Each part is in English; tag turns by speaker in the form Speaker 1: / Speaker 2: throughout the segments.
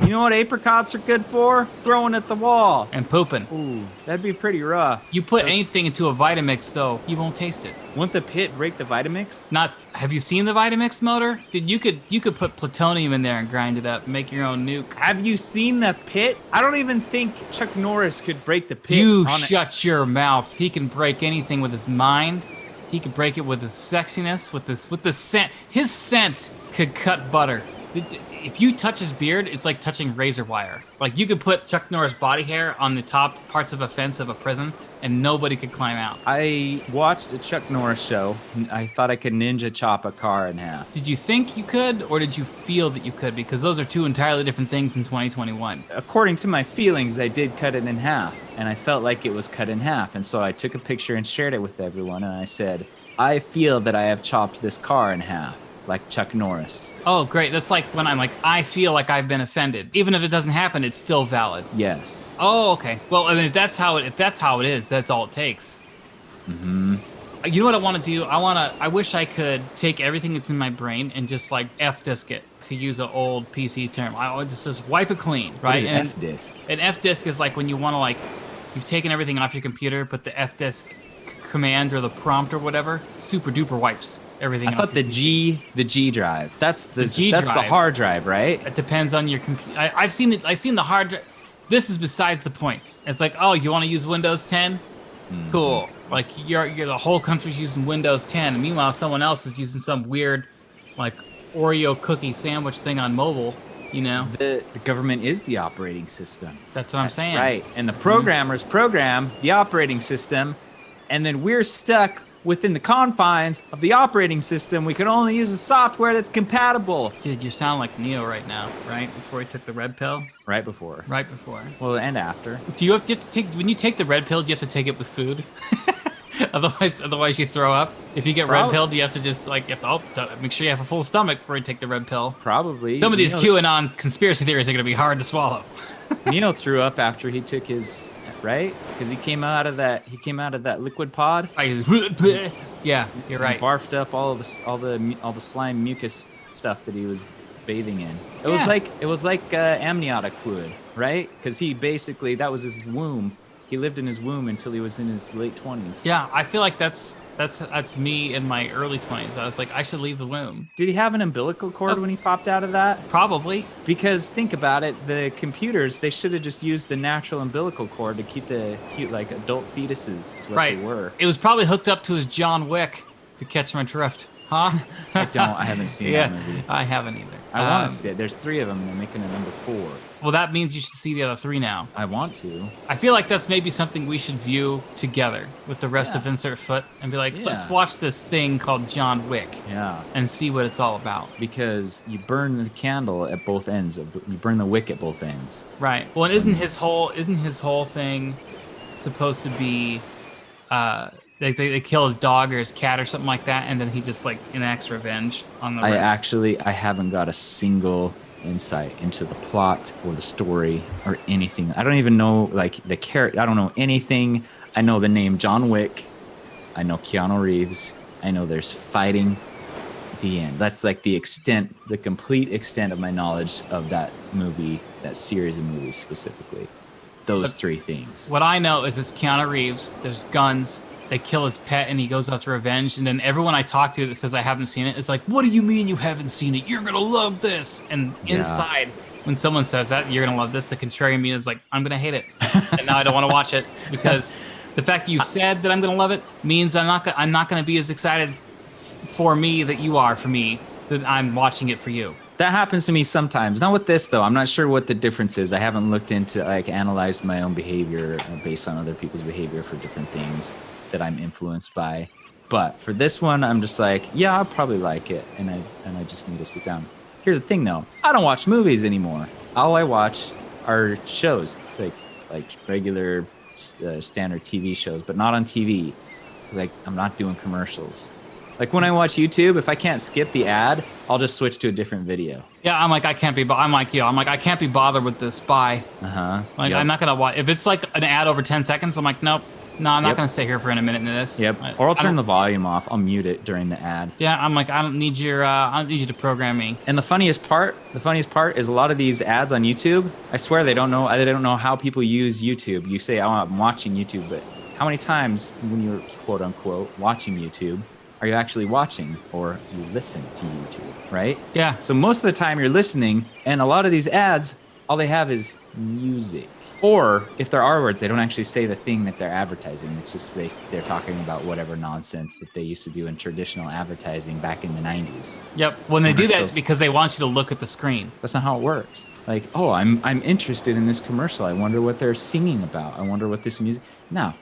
Speaker 1: You know what apricots are good for? Throwing at the wall.
Speaker 2: And pooping.
Speaker 1: Ooh, that'd be pretty rough.
Speaker 2: You put anything into a Vitamix, though, you won't taste it.
Speaker 1: Won't the pit break the Vitamix?
Speaker 2: Have you seen the Vitamix motor? Dude, you could put plutonium in there and grind it up and make your own nuke.
Speaker 1: Have you seen the pit? I don't even think Chuck Norris could break the pit.
Speaker 2: You shut your mouth. He can break anything with his mind. He could break it with his sexiness, with the scent. His scent could cut butter. If you touch his beard, it's like touching razor wire. Like you could put Chuck Norris body hair on the top parts of a fence of a prison and nobody could climb out.
Speaker 1: I watched a Chuck Norris show. I thought I could ninja chop a car in half.
Speaker 2: Did you think you could, or did you feel that you could? Because those are two entirely different things in 2021.
Speaker 1: According to my feelings, I did cut it in half, and I felt like it was cut in half. And so I took a picture and shared it with everyone, and I said, I feel that I have chopped this car in half. Like Chuck Norris.
Speaker 2: Oh, great. That's like when I'm like, I feel like I've been offended. Even if it doesn't happen, it's still valid.
Speaker 1: Yes.
Speaker 2: Oh, okay. Well, I mean, if that's how it is, that's all it takes.
Speaker 1: Mm-hmm.
Speaker 2: You know what I want to do? I wish I could take everything that's in my brain and just like F-disk it, to use an old PC term. I just wipe it clean, right?
Speaker 1: What is an F-disk?
Speaker 2: An F-disk is like when you want to like, you've taken everything off your computer, but the F-disk command or the prompt or whatever super duper wipes everything.
Speaker 1: I thought the G drive. That's the
Speaker 2: G drive.
Speaker 1: That's the hard drive, right?
Speaker 2: It depends on your computer. I've seen it. I've seen the hard drive. This is besides the point. It's like, oh, you want to use Windows 10? Mm-hmm. Cool. Like you're the whole country's using Windows 10, and meanwhile someone else is using some weird, like Oreo cookie sandwich thing on mobile. You know,
Speaker 1: the government is the operating system.
Speaker 2: That's what I'm saying.
Speaker 1: Right, and the programmers program the operating system. And then we're stuck within the confines of the operating system. We can only use the software that's compatible.
Speaker 2: Dude, you sound like Neo right now, right? Before he took the red pill?
Speaker 1: Right before.
Speaker 2: Right before.
Speaker 1: Well, and after.
Speaker 2: Do you have to take, when you take the red pill, do you have to take it with food? Otherwise you throw up. If you get red pill, do you have to just like, make sure you have a full stomach before you take the red pill?
Speaker 1: Probably.
Speaker 2: Some of these QAnon conspiracy theories are going to be hard to swallow.
Speaker 1: Neo threw up after he took his... Right? Because he came out of that liquid pod.
Speaker 2: Yeah, you're right.
Speaker 1: And barfed up all the slime mucus stuff that he was bathing in. It was like amniotic fluid, right? Because he basically, that was his womb. He lived in his womb until he was in his late 20s.
Speaker 2: Yeah, I feel like that's me in my early 20s. I was like, I should leave the womb.
Speaker 1: Did he have an umbilical cord when he popped out of that?
Speaker 2: Probably.
Speaker 1: Because think about it, the computers, they should have just used the natural umbilical cord to keep the cute, like, adult fetuses is what they were.
Speaker 2: It was probably hooked up to his John Wick, if you catch my drift. Huh?
Speaker 1: I haven't seen that movie.
Speaker 2: I haven't either.
Speaker 1: I want to see it. There's 3 of them, and they're making a number 4.
Speaker 2: Well, that means you should see the other 3 now.
Speaker 1: I want to.
Speaker 2: I feel like that's maybe something we should view together with the rest of Insert Foot and be like, let's watch this thing called John Wick.
Speaker 1: Yeah.
Speaker 2: And see what it's all about.
Speaker 1: Because you burn the candle at both ends you burn the wick at both ends.
Speaker 2: Right. Well, and isn't his whole thing supposed to be they kill his dog or his cat or something like that, and then he just like enacts revenge on the rest?
Speaker 1: I haven't got a single insight into the plot or the story or anything. I don't even know like the character. I don't know anything. I know the name John Wick. I know Keanu Reeves. I know there's fighting. The end. That's like the complete extent of my knowledge of that movie, that series of movies specifically. Those 3 things.
Speaker 2: What I know is it's Keanu Reeves. There's guns. They kill his pet and he goes after revenge. And then everyone I talk to that says I haven't seen it is like, what do you mean you haven't seen it? You're going to love this. And inside, when someone says that, you're going to love this, the contrarian me is like, I'm going to hate it. And now I don't want to watch it because the fact that you said that I'm going to love it means I'm not going to be as excited for me that you are for me, that I'm watching it for you.
Speaker 1: That happens to me sometimes. Not with this, though. I'm not sure what the difference is. I haven't looked into, analyzed my own behavior based on other people's behavior for different things that I'm influenced by. But for this one, I'm just like, yeah, I'll probably like it. And I just need to sit down. Here's the thing, though. I don't watch movies anymore. All I watch are shows, like regular standard TV shows, but not on TV. Because I'm not doing commercials. Like when I watch YouTube, if I can't skip the ad, I'll just switch to a different video.
Speaker 2: Yeah, I'm like, I can't be bothered with this. Bye.
Speaker 1: Uh-huh.
Speaker 2: I'm not going to watch. If it's like an ad over 10 seconds, I'm like, nope, No, I'm not
Speaker 1: Yep.
Speaker 2: going to stay here for a minute into this.
Speaker 1: Yep. Or I'll turn the volume off. I'll mute it during the ad.
Speaker 2: Yeah, I'm like, I don't need you to program me.
Speaker 1: And the funniest part is a lot of these ads on YouTube, I swear they don't know how people use YouTube. You say, oh, I'm watching YouTube, but how many times when you're quote unquote watching YouTube are you actually watching, or you listen to YouTube, right?
Speaker 2: Yeah.
Speaker 1: So most of the time you're listening, and a lot of these ads, all they have is music. Or if there are words, they don't actually say the thing that they're advertising. It's just they're talking about whatever nonsense that they used to do in traditional advertising back in the 90s.
Speaker 2: Yep. When they do that,
Speaker 1: Commercials.
Speaker 2: because they want you to look at the screen.
Speaker 1: That's not how it works. Like, oh, I'm interested in this commercial. I wonder what they're singing about. I wonder what this music. No.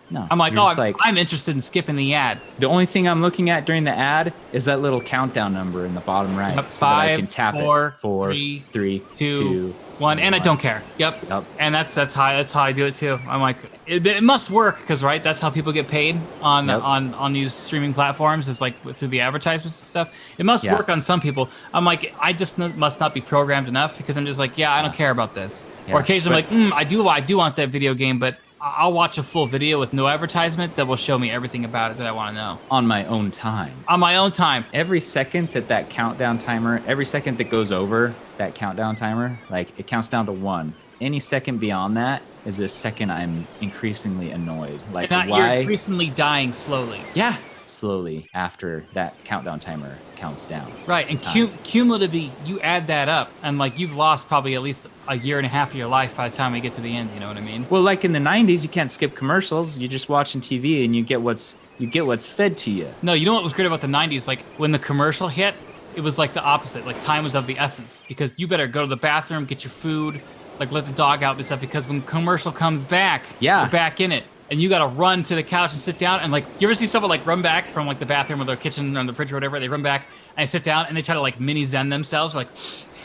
Speaker 2: I'm like,
Speaker 1: You're just
Speaker 2: I'm interested in skipping the ad.
Speaker 1: The only thing I'm looking at during the ad is that little countdown number in the bottom right,
Speaker 2: Yep,
Speaker 1: so that I
Speaker 2: 5,
Speaker 1: can tap
Speaker 2: 4,
Speaker 1: it. 4, 3, 2,
Speaker 2: 1, and I don't care. Yep.
Speaker 1: Yep.
Speaker 2: And that's how I do it too. I'm like, it must work because right, that's how people get paid on
Speaker 1: Yep.
Speaker 2: on these streaming platforms. Is like through the advertisements and stuff. It must work on some people. I'm like, I just must not be programmed enough because I'm just like, I don't care about this.
Speaker 1: Yeah.
Speaker 2: Or occasionally I'm like, I do want that video game, but I'll watch a full video with no advertisement that will show me everything about it that I want to know.
Speaker 1: On my own time.
Speaker 2: On my own time.
Speaker 1: Every second that countdown timer, every second that goes over that countdown timer, like it counts down to 1. Any second beyond that is a second I'm increasingly annoyed. Like,
Speaker 2: And
Speaker 1: why?
Speaker 2: you're increasingly dying slowly.
Speaker 1: Yeah. Slowly after that countdown timer counts down.
Speaker 2: Right, and cumulatively, you add that up, and like you've lost probably at least a year and a half of your life by the time we get to the end. You know what I mean?
Speaker 1: Well, like in the 90s, you can't skip commercials. You're just watching TV and you get what's fed to you.
Speaker 2: No, you know what was great about the '90s? Like when the commercial hit, it was like the opposite. Like time was of the essence because you better go to the bathroom, get your food, like let the dog out and stuff. Because when commercial comes back, you're back in it. And you gotta run to the couch and sit down and like, you ever see someone like run back from like the bathroom or their kitchen or the fridge or whatever? They run back and they sit down and they try to like mini zen themselves, like,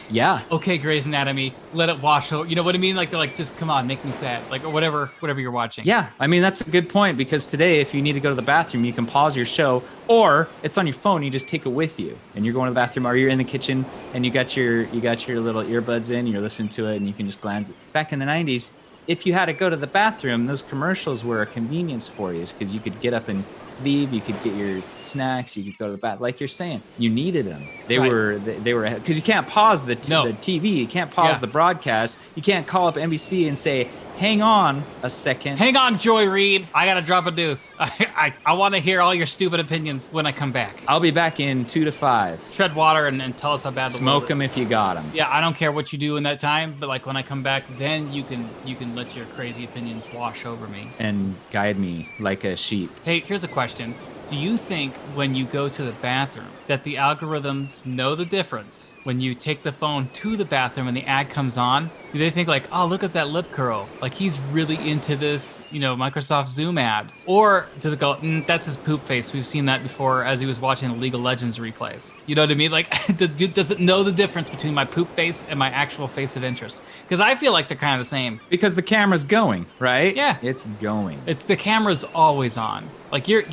Speaker 1: yeah,
Speaker 2: okay, Grey's Anatomy, let it wash over. You know what I mean? Like they're like, just come on, make me sad, like or whatever you're watching.
Speaker 1: Yeah, I mean that's a good point because today, if you need to go to the bathroom, you can pause your show, or it's on your phone. You just take it with you, and you're going to the bathroom, or you're in the kitchen and you got your little earbuds in, you're listening to it, and you can just glance. Back in the 90s. If you had to go to the bathroom, those commercials were a convenience for you because you could get up and leave. You could get your snacks. You could go to the bathroom. Like you're saying, you needed them. They were because you can't pause the TV. You can't pause the broadcast. You can't call up NBC and say, hang on a second.
Speaker 2: Hang on, Joy Reid. I gotta drop a deuce. I want to hear all your stupid opinions when I come back.
Speaker 1: I'll be back in 2 to 5.
Speaker 2: Tread water and tell us how bad the
Speaker 1: Smoke
Speaker 2: world is.
Speaker 1: them if you got them.
Speaker 2: Yeah, I don't care what you do in that time, but like when I come back, then you can let your crazy opinions wash over me.
Speaker 1: And guide me like a sheep.
Speaker 2: Hey, here's a question. Do you think when you go to the bathroom that the algorithms know the difference when you take the phone to the bathroom and the ad comes on? Do they think like, oh, look at that lip curl. Like he's really into this, Microsoft Zoom ad. Or does it go, that's his poop face. We've seen that before as he was watching the League of Legends replays. You know what I mean? Like, does it know the difference between my poop face and my actual face of interest? Because I feel like they're kind of the same.
Speaker 1: Because the camera's going, right?
Speaker 2: Yeah.
Speaker 1: It's going.
Speaker 2: The camera's always on. Like you're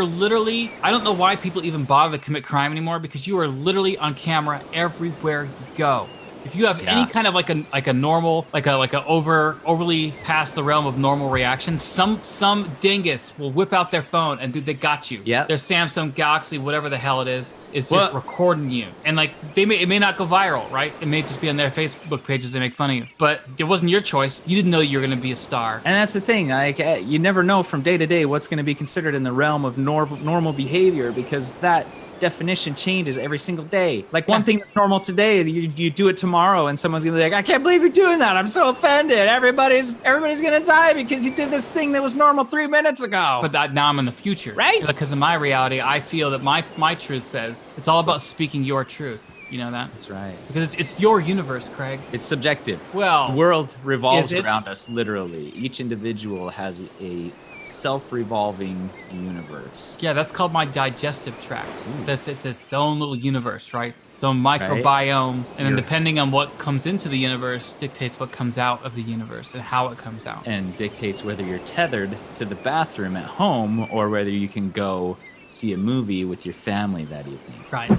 Speaker 2: literally, I don't know why people even bother to commit crime anymore because you are literally on camera everywhere you go. If you have any kind of like a normal, like a overly past the realm of normal reaction, some dingus will whip out their phone and dude, they got you.
Speaker 1: Yeah.
Speaker 2: Their Samsung Galaxy, whatever the hell it is just recording you. And like it may not go viral, right? It may just be on their Facebook pages, they make fun of you. But it wasn't your choice. You didn't know you were gonna be a star.
Speaker 1: And that's the thing, like you never know from day to day what's going to be considered in the realm of normal behavior because that definition changes every single day. Like one thing that's normal today is you do it tomorrow and someone's gonna be like, I can't believe you're doing that. I'm so offended. Everybody's gonna die because you did this thing that was normal 3 minutes ago.
Speaker 2: But now I'm in the future.
Speaker 1: Right?
Speaker 2: Because in my reality, I feel that my truth says it's all about speaking your truth. You know that?
Speaker 1: That's right.
Speaker 2: Because it's your universe, Craig.
Speaker 1: It's subjective.
Speaker 2: Well,
Speaker 1: the world revolves around us, literally. Each individual has a self-revolving universe.
Speaker 2: Yeah, that's called my digestive tract. That's its own little universe, right? Its own microbiome, and then depending on what comes into the universe dictates what comes out of the universe and how it comes out.
Speaker 1: And dictates whether you're tethered to the bathroom at home or whether you can go see a movie with your family that evening.
Speaker 2: Right.